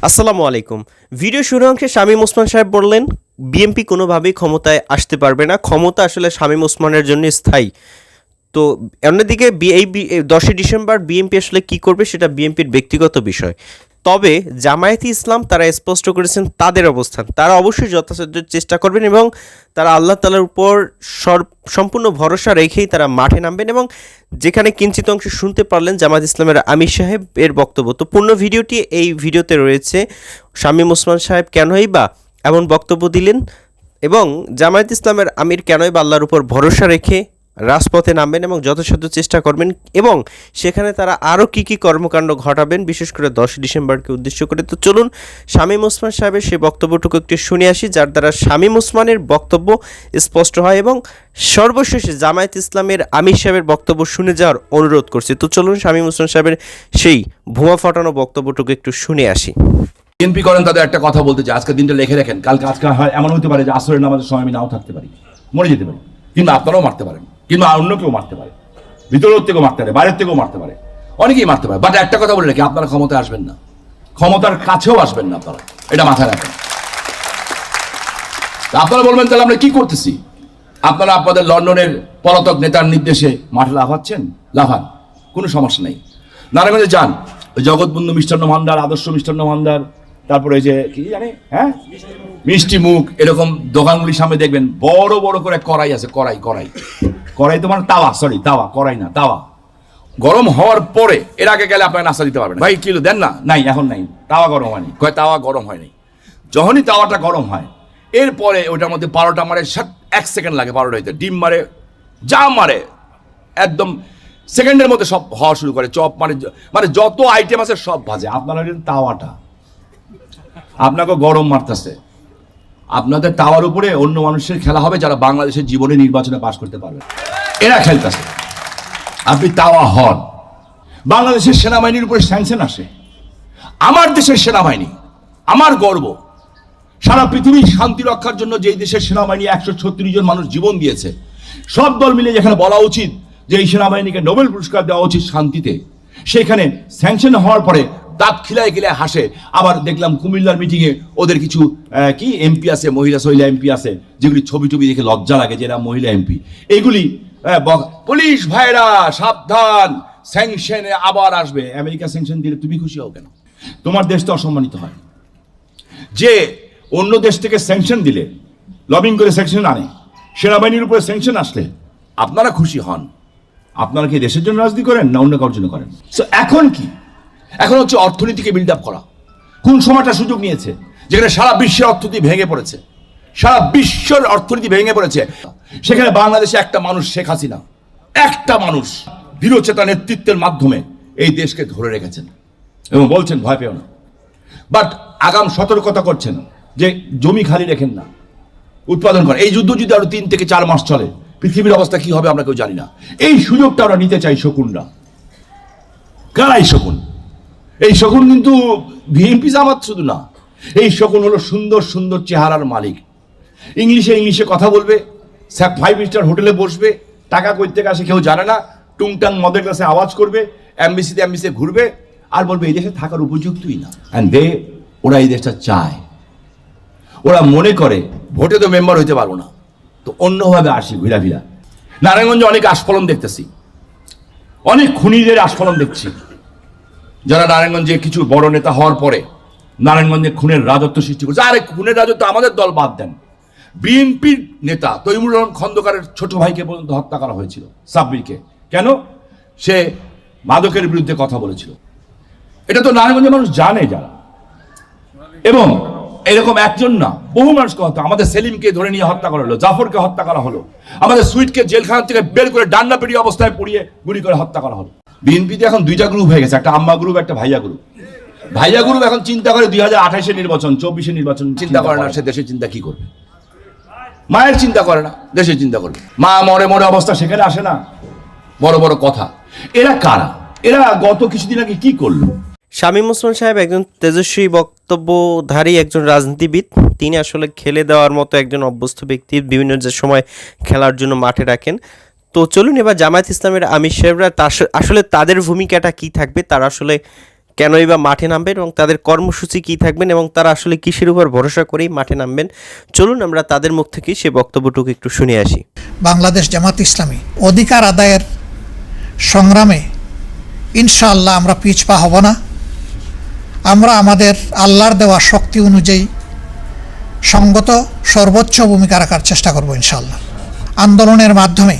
আসসালামু আলাইকুম। ভিডিও শুরু অংশে শামীম ওসমান সাহেব বললেন বিএনপি কোনোভাবেই ক্ষমতায় আসতে পারবে না, ক্ষমতা আসলে শামীম ওসমানের জন্য স্থায়ী। তো অন্যদিকে 10ই ডিসেম্বর বিএনপি আসলে কি করবে সেটা বিএনপির ব্যক্তিগত বিষয়। তবে জামায়াতে ইসলাম তারা স্পষ্ট করেছেন তাদের অবস্থান, তারা অবশ্যই যথাসাধ্য চেষ্টা করবেন এবং তারা আল্লাহ তাআলার উপর সম্পূর্ণ ভরসা রেখেই তারা মাঠে নামবেন। এবং যেখানে কিঞ্চিত অংশ শুনতে পারলেন জামায়াত ইসলামের আমির সাহেব এর বক্তব্য, তো পূর্ণ ভিডিওটি এই ভিডিওতে রয়েছে। শামীম ওসমান সাহেব কেনই বা এমন বক্তব্য দিলেন এবং জামায়াত ইসলামের আমির কেনই বা আল্লাহর উপর ভরসা রেখে রাজপথে নামবেন এবং যথাসাধ্য চেষ্টা করবেন এবং সেখানে তারা আরও কী কী কর্মকাণ্ড ঘটাবেন, বিশেষ করে 10 ডিসেম্বরকে উদ্দেশ্য করে। তো চলুন শামীম ওসমান সাহেবের সেই বক্তব্যটুকু একটু শুনে আসি, যার দ্বারা শামীম ওসমানের বক্তব্য স্পষ্ট হয় এবং সর্বশেষে জামায়াত ইসলামের আমির সাহেবের বক্তব্য শুনে যাওয়ার অনুরোধ করছি। তো চলুন শামীম ওসমান সাহেবের সেই ভুয়া ফাটানো বক্তব্যটুকু একটু শুনে আসি। বিএনপি করেন তাদের একটা কথা বলতে চাই, আজকে দিনটা লিখে রাখেন, কালকে আজকে হয় এমন হতে পারে যে আসরের নামাজের সময় আমি নাও থাকতে পারি, মরে যেতে পারি, কিংবা আপনারাও মারতে পারেন, কিংবা অন্য কেউ মারতে পারে, ভিতরের থেকেও মারতে পারে, বাইরের থেকেও মারতে পারে, অনেকেই মারতে পারে। বাট একটা কথা বলে রাখি, আপনারা ক্ষমতায় আসবেন না, ক্ষমতার কাছেও আসবেন না আপনারা, এটা মাথায় রাখেন। আপনারা বলবেন তাহলে আমরা কি করতেছি? আপনারা আপনাদের লন্ডনের পলাতক নেতার নির্দেশে মাঠে লাফাচ্ছেন, লাফান, কোনো সমস্যা নেই। নারায়ণগঞ্জে যান, ওই জগৎবন্ধু মিষ্টান্ন ভান্ডার, আদর্শ মিষ্টান্ন ভান্ডার, তারপরে ওই যে কি জানে হ্যাঁ মিষ্টি মুখ, এরকম দোকানগুলির সামনে দেখবেন বড় বড় করে কড়াই আছে, কড়াই কড়াই কড়াই তো মানে তাওয়া, সরি তাওয়া, কড়াই না তাওয়া। গরম হওয়ার পরে এর আগে গেলে আপনাকে নাস্তা দিতে পারবেন, ভাই কিলো দেন না, নাই এখন নাই, তাওয়া গরম হয়নি, কয় তাওয়া গরম হয়নি। যখনই তাওয়াটা গরম হয় এরপরে ওটার মধ্যে পারোটা মারে, 1 সেকেন্ড লাগে পারোটা হইতে, ডিম মারে, যা মারে একদম সেকেন্ডের মধ্যে সব হওয়া শুরু করে, চপ মানে মানে যত আইটেম আছে সব ভাজে। আপনারা তাওয়াটা আপনাকে গরম মারতেছে, আপনাদের তাওয়ার উপরে অন্য মানুষের খেলা হবে যারা বাংলাদেশের জীবনে নির্বাচনে পাশ করতে পারবে, এরা খেলতেছে। আপনি তাওয়া হন, বাংলাদেশের সেনাবাহিনীর উপরে স্যাংশন আসে, আমার দেশের সেনাবাহিনী আমার গর্ব। সারা পৃথিবীর শান্তি রক্ষার জন্য যেই দেশের সেনাবাহিনী 136 জন মানুষ জীবন দিয়েছে, সব দল মিলে যেখানে বলা উচিত যে এই সেনাবাহিনীকে নোবেল পুরস্কার দেওয়া উচিত শান্তিতে, সেখানে স্যাংশন হওয়ার পরে দাঁত খিলায় খিলায় হাসে। আবার দেখলাম কুমিল্লার মিটিংয়ে ওদের কিছু কি এমপি আছে, মহিলা সহিলা এমপি আছে, যেগুলি ছবি টবি দেখে লজ্জা লাগে যে এরা মহিলা এমপি। এইগুলি পুলিশ ভাইরা সাবধান, স্যাংশনে আবার আসবে। আমেরিকা স্যাংশন দিলে তুমি খুশি হও কেন? তোমার দেশ তো অসম্মানিত হয়। যে অন্য দেশ থেকে স্যাংশন দিলে, লবিং করে স্যাংশন আনে, সেনাবাহিনীর উপরে স্যাংশন আসলে আপনারা খুশি হন। আপনারা কি দেশের জন্য রাজনীতি করেন না অন্য কারোর জন্য করেন? এখন কি? এখন হচ্ছে অর্থনীতিকে বিল্ড আপ করা। কোন সময়টা সুযোগ নিয়েছে যেখানে সারা বিশ্বের অর্থনীতি ভেঙে পড়েছে, সারা বিশ্বের অর্থনীতি ভেঙে পড়েছে, সেখানে বাংলাদেশে একটা মানুষ, শেখ হাসিনা, একটা মানুষ দৃঢ়চেতা নেতৃত্বের মাধ্যমে এই দেশকে ধরে রেখেছেন এবং বলছেন ভয় পেও না। বাট আগাম সতর্কতা করছেন যে জমি খালি রেখেন না, উৎপাদন করেন। এই যুদ্ধ যদি আরো 3 থেকে 4 মাস চলে, পৃথিবীর অবস্থা কি হবে আমরা কেউ জানি না। এই সুযোগটা আমরা নিতে চাই। শকুনরা কারাই শকুন? এই শকুন কিন্তু বিএনপি জামাত শুধু না, এই শকুন হলো সুন্দর সুন্দর চেহারার মালিক। ইংলিশে কথা বলবে, 5 স্টার হোটেলে বসবে, টাকা কই থেকে আসে কেউ জানে না, টুংটাং মদের কাছে আওয়াজ করবে, এমবিসিতে ঘুরবে আর বলবে এই দেশে থাকার উপযুক্তই না। ওরা এই দেশটা চায়, ওরা মনে করে ভোটে তো মেম্বার হইতে পারবো না, তো অন্যভাবে আসি ঘুরাফিরা। নারায়ণগঞ্জে অনেক আস্ফলন দেখতেছি, অনেক খুনিদের আস্ফলন দেখছি, যারা নারায়ণগঞ্জে কিছু বড় নেতা হওয়ার পরে নারায়ণগঞ্জে খুনের রাজত্ব সৃষ্টি করছে। আরে খুনের রাজত্ব আমাদের দল বাদ দেন, বিএনপির নেতা তৈমুর রহমান খন্দকারের ছোট ভাইকে পর্যন্ত হত্যা করা হয়েছিল, সাব্বিরকে। কেন? সে মাদকের বিরুদ্ধে কথা বলেছিল। এটা তো নারায়ণগঞ্জের মানুষ জানে যারা। এবং এরকম একজন না, বহু মানুষকে হত্যা, আমাদের সেলিমকে ধরে নিয়ে হত্যা করা হলো, জাফরকে হত্যা করা হলো, আমাদের সুইটকে জেলখানা থেকে বের করে ডান্ডা পেরিয়ে অবস্থায় পুড়িয়ে গুলি করে হত্যা করা হলো। বিএনপিতে এখন 2টা গ্রুপ হয়ে গেছে, একটা আম্মা গ্রুপ, একটা ভাইয়া গ্রুপ। ভাইয়া গ্রুপ এখন চিন্তা করে 2028-এর নির্বাচন, 24-এর নির্বাচন চিন্তা করে না। সে দেশের চিন্তা কি করবে? মায়ের চিন্তা করে না, দেশের চিন্তা করবে। মা মরে মরে অবস্থা সেখানে আসে না, বড় বড় কথা। এরা কারা? এরা গত কিছুদিন আগে কি করলো? শামীম ওসমান সাহেব একজন তেজস্বী বক্তব্যধারী একজন রাজনীতিবিদ। তিনি আসলে খেলে দেওয়ার মতো একজন অভ্যস্ত ব্যক্তি, বিভিন্ন যে সময় খেলার জন্য মাঠে রাখেন। তো চলুন এবার জামায়াত ইসলামের আমির সাহেবরা আসলে তাদের ভূমিকাটা কি থাকবে, তারা আসলে কেনই বা মাঠে নামবেন এবং তাদের কর্মসূচি কী থাকবেন এবং তারা আসলে কিসের উপর ভরসা করেই মাঠে নামবেন। চলুন আমরা তাদের মুখ থেকে সে বক্তব্যটুকু একটু শুনে আসি। বাংলাদেশ জামাত ইসলামী অধিকার আদায়ের সংগ্রামে ইনশাআল্লাহ আমরা পিছপা হব না। আমরা আমাদের আল্লাহর দেওয়া শক্তি অনুযায়ী সঙ্গত সর্বোচ্চ ভূমিকা রাখার চেষ্টা করব ইনশাআল্লাহ। আন্দোলনের মাধ্যমে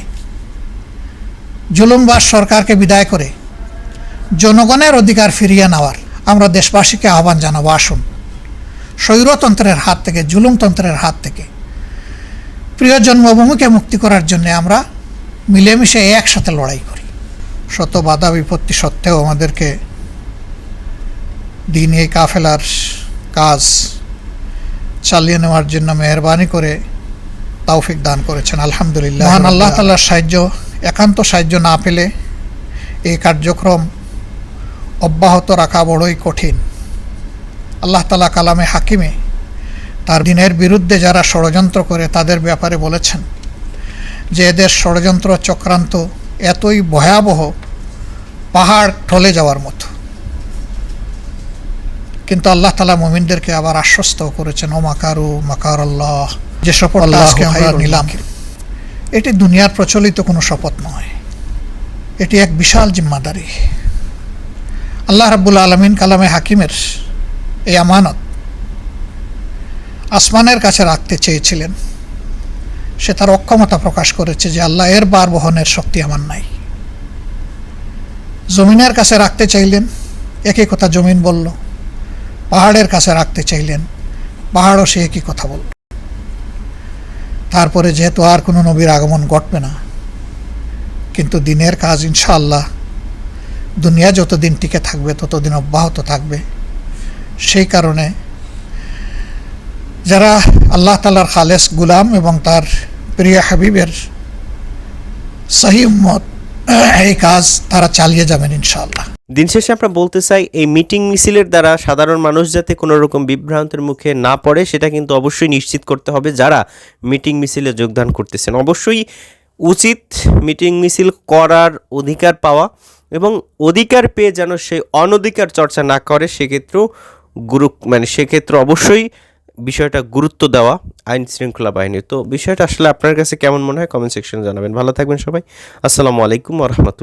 জুলুমবাজ সরকারকে বিদায় করে জনগণের অধিকার ফিরিয়ে নেওয়ার আমরা দেশবাসীকে আহ্বান জানাবো। আসুন, স্বৈরতন্ত্রের হাত থেকে, জুলুমতন্ত্রের হাত থেকে প্রিয় জন্মভূমিকে মুক্তি করার জন্য আমরা মিলেমিশে একসাথে লড়াই করি। শত বাধা বিপত্তি সত্ত্বেও আমাদেরকে দিন এই কাফেলার কাজ চালিয়ে নেওয়ার জন্য মেহরবানি করে তৌফিক দান করেছেন, আলহামদুলিল্লাহ। মহান আল্লাহ তাআলার সাহায্য, একান্ত সাহায্য না পেলে এই কার্যক্রম অব্যাহত রাখা বড়ই কঠিন। আল্লাহ তাআলা কালামে হাকিমে তার দিনের বিরুদ্ধে যারা ষড়যন্ত্র করে তাদের ব্যাপারে বলেছেন যে এদের ষড়যন্ত্র চক্রান্ত এতই ভয়াবহ, পাহাড় ঢলে যাওয়ার মতো। কিন্তু আল্লাহ তাআলা মুমিনদেরকে আবার আশ্বস্ত করেছেন, ও মাকারু মাকার আল্লাহ। যে শপথ আজকে আমরা নিলাম, এটি দুনিয়ার প্রচলিত কোনো শপথ নয়, এটি এক বিশাল জিম্মাদারি। আল্লাহ রাব্বুল আলামিন কালামে হাকিমের এই আমানত আসমানের কাছে রাখতে চেয়েছিলেন, সে তার অক্ষমতা প্রকাশ করেছে যে আল্লাহ এর বার বহনের শক্তি আমার নাই। জমিনের কাছে রাখতে চাইলেন, একই কথা জমিন বলল। পাহাড়ের কাছে রাখতে চাইলেন, পাহাড়ও সে একই কথা বলল। তারপরে যেহেতু আর কোনো নবীর আগমন ঘটবে না, কিন্তু দিনের কাজ ইনশাআল্লাহ দুনিয়া যতদিন টিকে থাকবে ততদিন অব্যাহত থাকবে। সেই কারণে যারা আল্লাহ তাআলার খালেস গুলাম এবং তার প্রিয় হাবিবের সহি উম্মত, এই কাজ তারা চালিয়ে যাবেন ইনশাআল্লাহ। দিন শেষে আমরা বলতে চাই, এই মিটিং মিছিলের দ্বারা সাধারণ মানুষ যাতে কোনো রকম বিভ্রান্তের মুখে না পড়ে সেটা কিন্তু অবশ্যই নিশ্চিত করতে হবে। যারা মিটিং মিছিলে যোগদান করতেছেন অবশ্যই উচিত মিটিং মিছিল করার অধিকার পাওয়া, এবং অধিকার পেয়ে যেন সে অনধিকার চর্চা না করে সেক্ষেত্রেও সেক্ষেত্রে অবশ্যই বিষয়টা গুরুত্ব দেওয়া আইন শৃঙ্খলা বাহিনীর। তো বিষয়টা আসলে আপনার কাছে কেমন মনে হয় কমেন্ট সেকশনে জানাবেন। ভালো থাকবেন সবাই। আসসালামু আলাইকুম ওয়া রাহমাতুল্লাহ।